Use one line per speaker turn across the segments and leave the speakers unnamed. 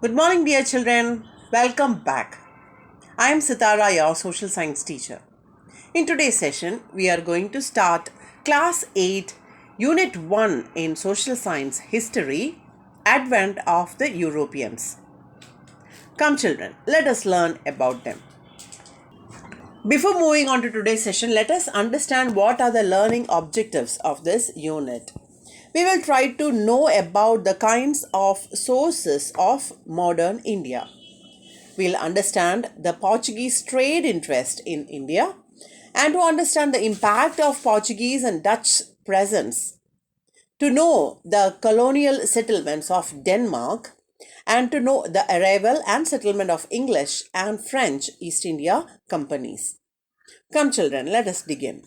Good morning, dear children. Welcome back. I am Sithara, your social science teacher. In today's session, we are going to start Class 8, Unit 1 in Social Science History, Advent of the Europeans. Come, children, let us learn about them. Before moving on to today's session, let us understand what are the learning objectives of this unit. We will try to know about the kinds of sources of modern India. We'll understand the Portuguese trade interest in India and to understand the impact of Portuguese and Dutch presence, to know the colonial settlements of Denmark, and to know the arrival and settlement of English and French East India companies. Come, children, let us begin.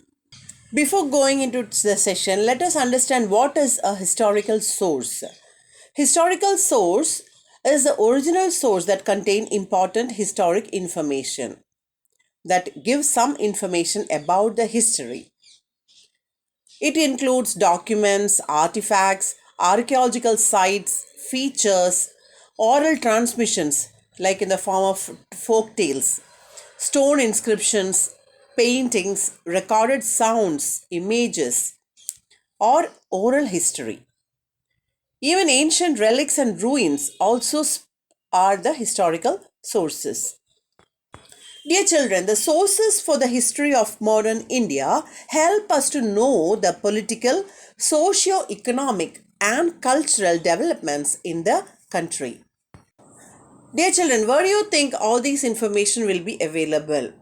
Before going into the session, let us understand what is a historical source. Historical source is the original source that contains important historic information, that gives some information about the history. It includes documents, artifacts, archaeological sites, features, oral transmissions like in the form of folk tales, stone inscriptions, paintings, recorded sounds, images, or oral history. Even ancient relics and ruins also are the historical sources. Dear children, the sources for the history of modern India help us to know the political, socio-economic, and cultural developments in the country. Dear children, where do you think all these information will be available?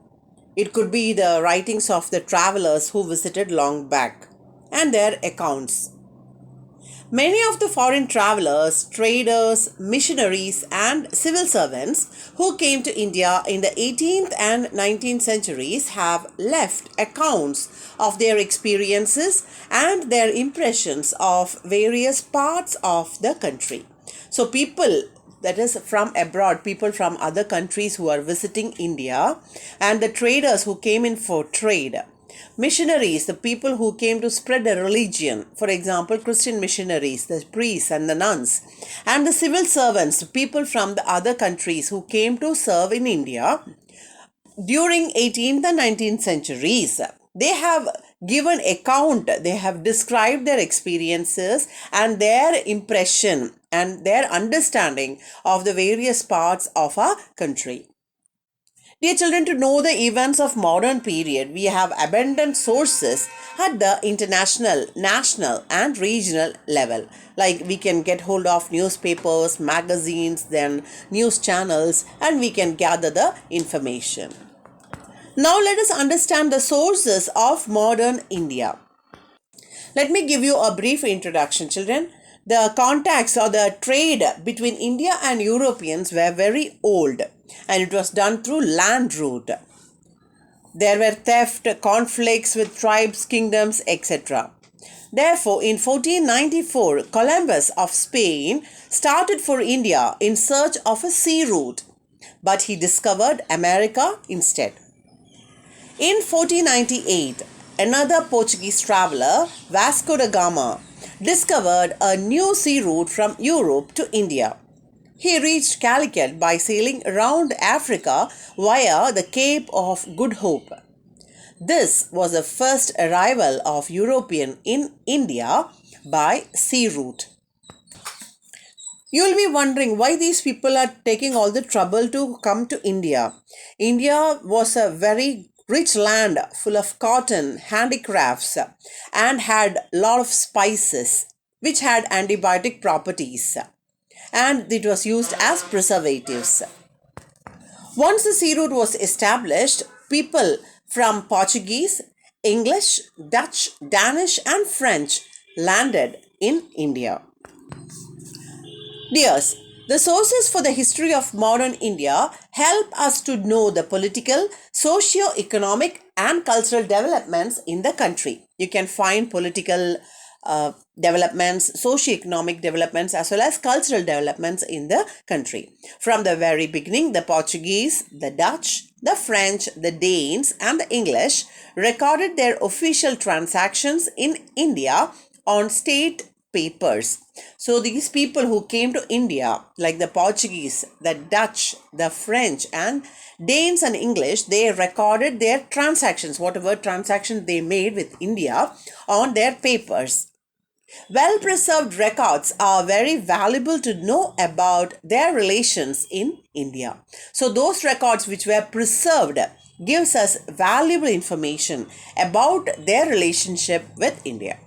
It could be the writings of the travelers who visited long back and their accounts. Many of the foreign travelers, traders, missionaries, and civil servants who came to India in the 18th and 19th centuries have left accounts of their experiences and their impressions of various parts of the country. So, people that is from abroad, people from other countries who are visiting India, and the traders who came in for trade, missionaries, the people who came to spread the religion, for example, Christian missionaries, the priests and the nuns, and the civil servants, people from the other countries who came to serve in India during 18th and 19th centuries. They have given account, they have described their experiences and their impression and their understanding of the various parts of our country. Dear children, to know the events of modern period, we have abundant sources at the international, national and regional level. Like we can get hold of newspapers, magazines, then news channels, and we can gather the information. Now let us understand the sources of modern India. Let me give you a brief introduction, children. The contacts or the trade between India and Europeans were very old and it was done through land route. There were theft, conflicts with tribes, kingdoms, etc. Therefore, in 1494, Columbus of Spain started for India in search of a sea route, but he discovered America instead. In 1498, another Portuguese traveler, Vasco da Gama, discovered a new sea route from Europe to India. He reached Calicut by sailing around Africa via the Cape of Good Hope. This was the first arrival of European in India by sea route. You will be wondering why these people are taking all the trouble to come to India. India was a very rich land full of cotton, handicrafts, and had a lot of spices which had antibiotic properties, and it was used as preservatives. Once the sea route was established, people from Portuguese, English, Dutch, Danish, and French landed in India. Dears, the sources for the history of modern India help us to know the political, socio-economic, and cultural developments in the country. You can find political developments, socio-economic developments, as well as cultural developments in the country. From the very beginning, the Portuguese, the Dutch, the French, the Danes, and the English recorded their official transactions in India on state papers. So these people who came to India, like the Portuguese, the Dutch, the French, and Danes and English, they recorded their transactions, whatever transactions they made with India, on their papers. Well preserved records are very valuable to know about their relations in India. So those records which were preserved gives us valuable information about their relationship with India.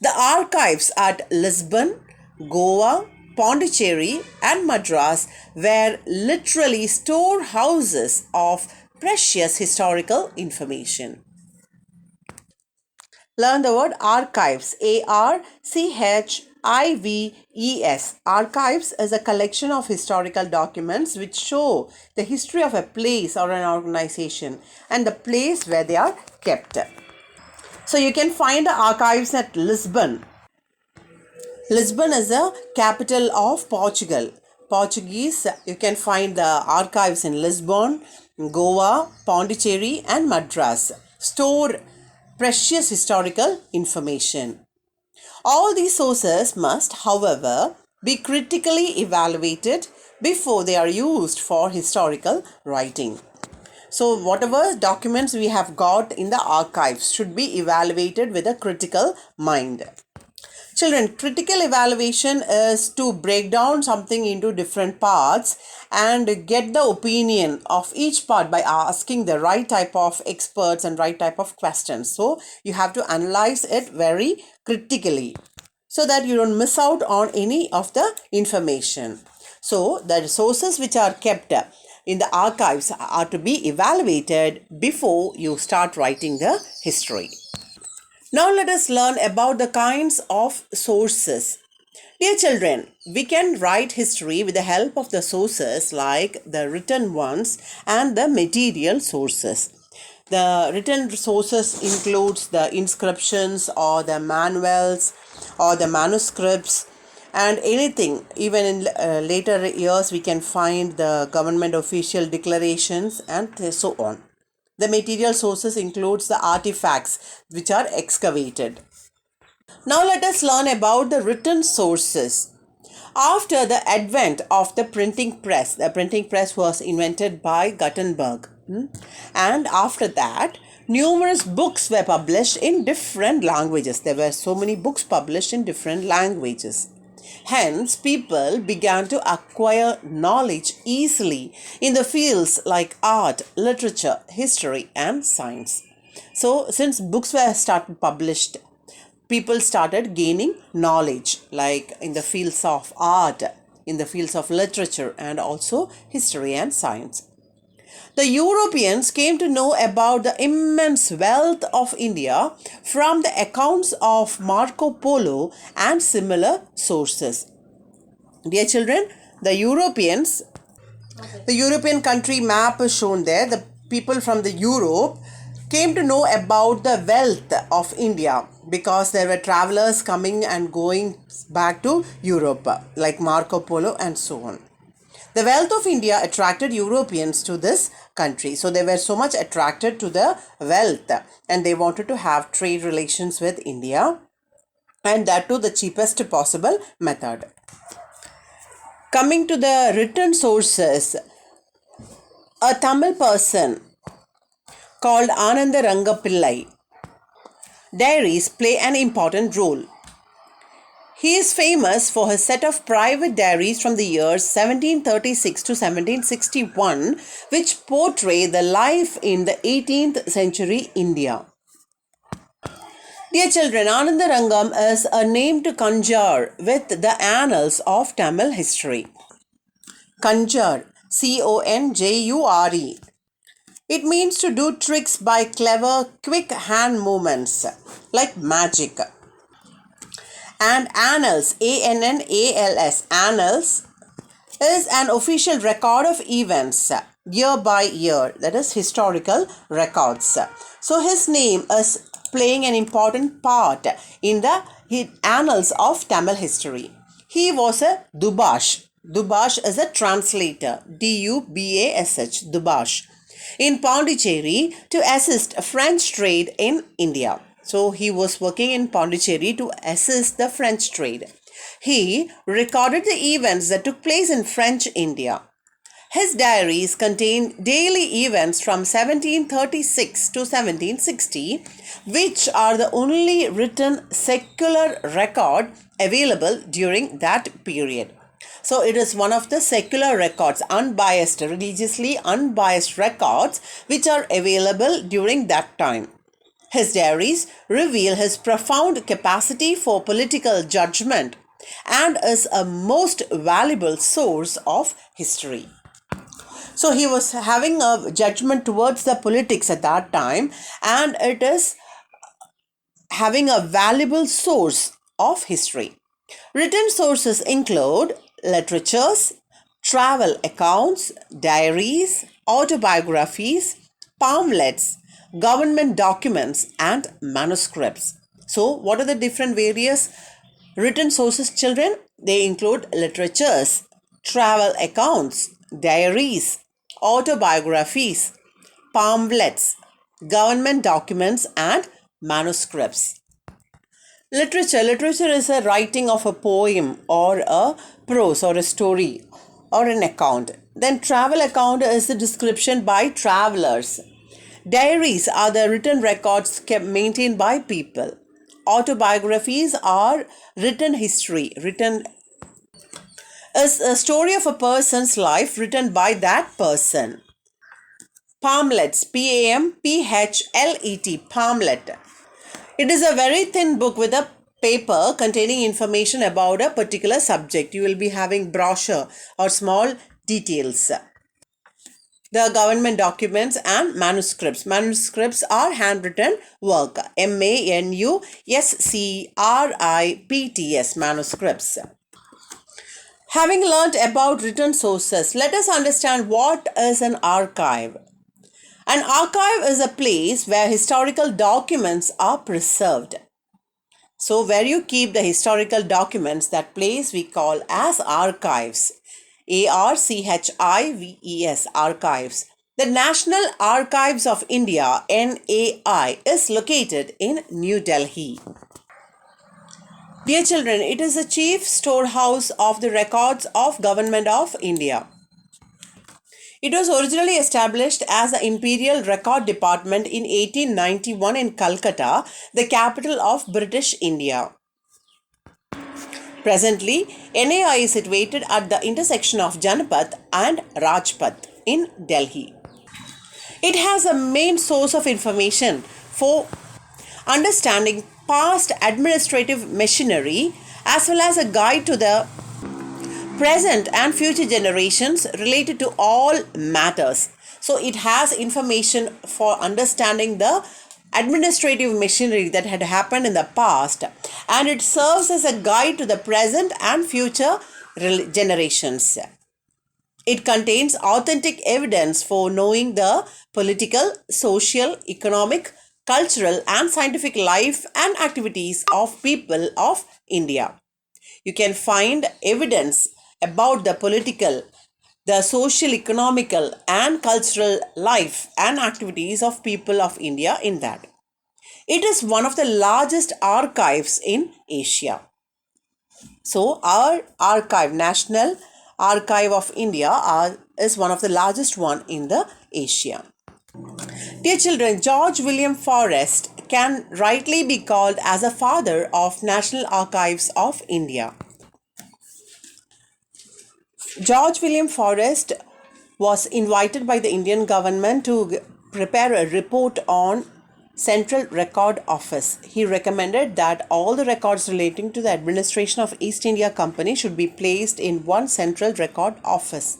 The archives at Lisbon, Goa, Pondicherry, and Madras were literally storehouses of precious historical information. Learn the word archives. Archives. Archives is a collection of historical documents which show the history of a place or an organization and the place where they are kept. So you can find the archives at Lisbon. Lisbon is the capital of Portugal. Portuguese, you can find the archives in Lisbon, Goa, Pondicherry, and Madras. Store precious historical information. All these sources must, however, be critically evaluated before they are used for historical writing. So, whatever documents we have got in the archives should be evaluated with a critical mind. Children, critical evaluation is to break down something into different parts and get the opinion of each part by asking the right type of experts and right type of questions. So you have to analyze it very critically so that you don't miss out on any of the information. So the resources which are kept in the archives are to be evaluated before you start writing the history. Now let us learn about the kinds of sources. Dear children, we can write history with the help of the sources like the written ones and the material sources. The written sources includes the inscriptions or the manuals or the manuscripts and anything. Even in later years we can find the government official declarations and so on. The material sources includes the artifacts which are excavated. Now let us learn about the written sources. After the advent of the printing press was invented by Gutenberg. And after that, numerous books were published in different languages. There were so many books published in different languages. Hence, people began to acquire knowledge easily in the fields like art, literature, history, and science. So, since books were started published, people started gaining knowledge like in the fields of art, in the fields of literature, and also history and science. The Europeans came to know about the immense wealth of India from the accounts of Marco Polo and similar sources. Dear children, the European country map is shown there. The people from the Europe came to know about the wealth of India because there were travelers coming and going back to Europe like Marco Polo and so on. The wealth of India attracted Europeans to this country. So they were so much attracted to the wealth and they wanted to have trade relations with India, and that too the cheapest possible method. Coming to the written sources, a Tamil person called Ananda Rangapillai diaries play an important role. He is famous for his set of private diaries from the years 1736 to 1761, which portray the life in the 18th century India. Dear children, Ananda Rangam is a name to conjure with the annals of Tamil history. Conjure, Conjure. It means to do tricks by clever, quick hand movements, like magic. And annals, Annals, annals is an official record of events year by year, that is historical records. So his name is playing an important part in the annals of Tamil history. He was a Dubash. Dubash is a translator, Dubash, in Pondicherry to assist French trade in India. So he was working in Pondicherry to assist the French trade. He recorded the events that took place in French India. His diaries contain daily events from 1736 to 1760, which are the only written secular record available during that period. So it is one of the secular records, unbiased, religiously unbiased records, which are available during that time. His diaries reveal his profound capacity for political judgment and is a most valuable source of history. So he was having a judgment towards the politics at that time, and it is having a valuable source of history. Written sources include literatures, travel accounts, diaries, autobiographies, pamphlets, government documents, and manuscripts. So, what are the different various written sources, children? They include literatures, travel accounts, diaries, autobiographies, pamphlets, government documents, and manuscripts. Literature is a writing of a poem or a prose or a story or an account. Then travel account is the description by travelers. Diaries are the written records kept maintained by people. Autobiographies are written history, written is a story of a person's life written by that person. Pamphlets, Pamplet, pamphlet. It is a very thin book with a paper containing information about a particular subject. You will be having brochure or small details. The government documents and manuscripts. Manuscripts are handwritten work. Manuscripts, manuscripts. Having learnt about written sources, let us understand what is an archive. An archive is a place where historical documents are preserved. So, where you keep the historical documents, that place we call as archives. ARCHIVES, archives. The National Archives of India, NAI, is located in New Delhi. Dear children, it is the chief storehouse of the records of Government of India. It was originally established as the Imperial Record Department in 1891 in Calcutta, the capital of British India. Presently, NAI is situated at the intersection of Janapath and Rajpath in Delhi. It has a main source of information for understanding past administrative machinery as well as a guide to the present and future generations related to all matters. So it has information for understanding the administrative machinery that had happened in the past, and it serves as a guide to the present and future generations. It contains authentic evidence for knowing the political, social, economic, cultural, and scientific life and activities of people of India. You can find evidence about the political, the social, economical, and cultural life and activities of people of India in that. It is one of the largest archives in Asia. So, our archive, National Archive of India, is one of the largest one in the Asia. Dear children, George William Forrest can rightly be called as a father of National Archives of India. George William Forrest was invited by the Indian government to prepare a report on Central Record Office. He recommended that all the records relating to the administration of East India Company should be placed in one Central Record Office.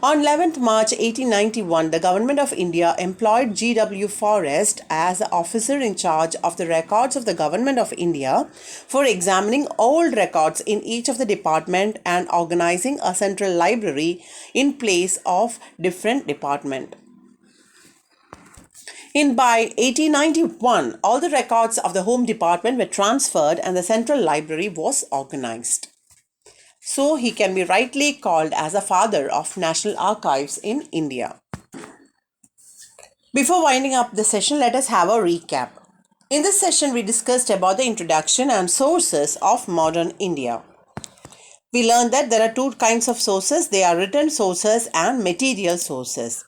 On 11th March 1891, the Government of India employed G.W. Forrest as the officer in charge of the records of the Government of India for examining old records in each of the department and organizing a central library in place of different department. By 1891, all the records of the Home Department were transferred and the Central Library was organized. So he can be rightly called as a father of National Archives in India. Before winding up the session, let us have a recap. In this session, we discussed about the introduction and sources of modern India. We learned that there are two kinds of sources. They are written sources and material sources.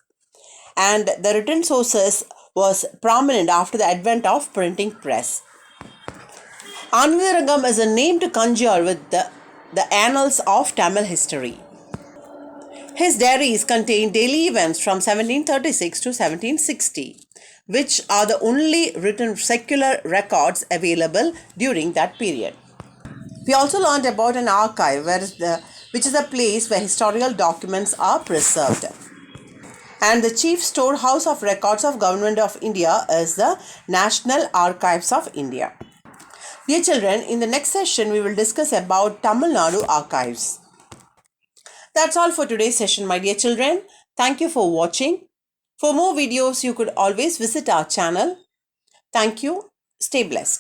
And the written sources was prominent after the advent of printing press. Anandarangam is a name to conjure with the annals of Tamil history. His diaries contain daily events from 1736 to 1760, which are the only written secular records available during that period. We also learned about an archive, which is a place where historical documents are preserved. And the chief storehouse of records of Government of India is the National Archives of India. Dear children, in the next session, we will discuss about Tamilnadu archives. That's all for today's session, my dear children. Thank you for watching. For more videos, you could always visit our channel. Thank you. Stay blessed.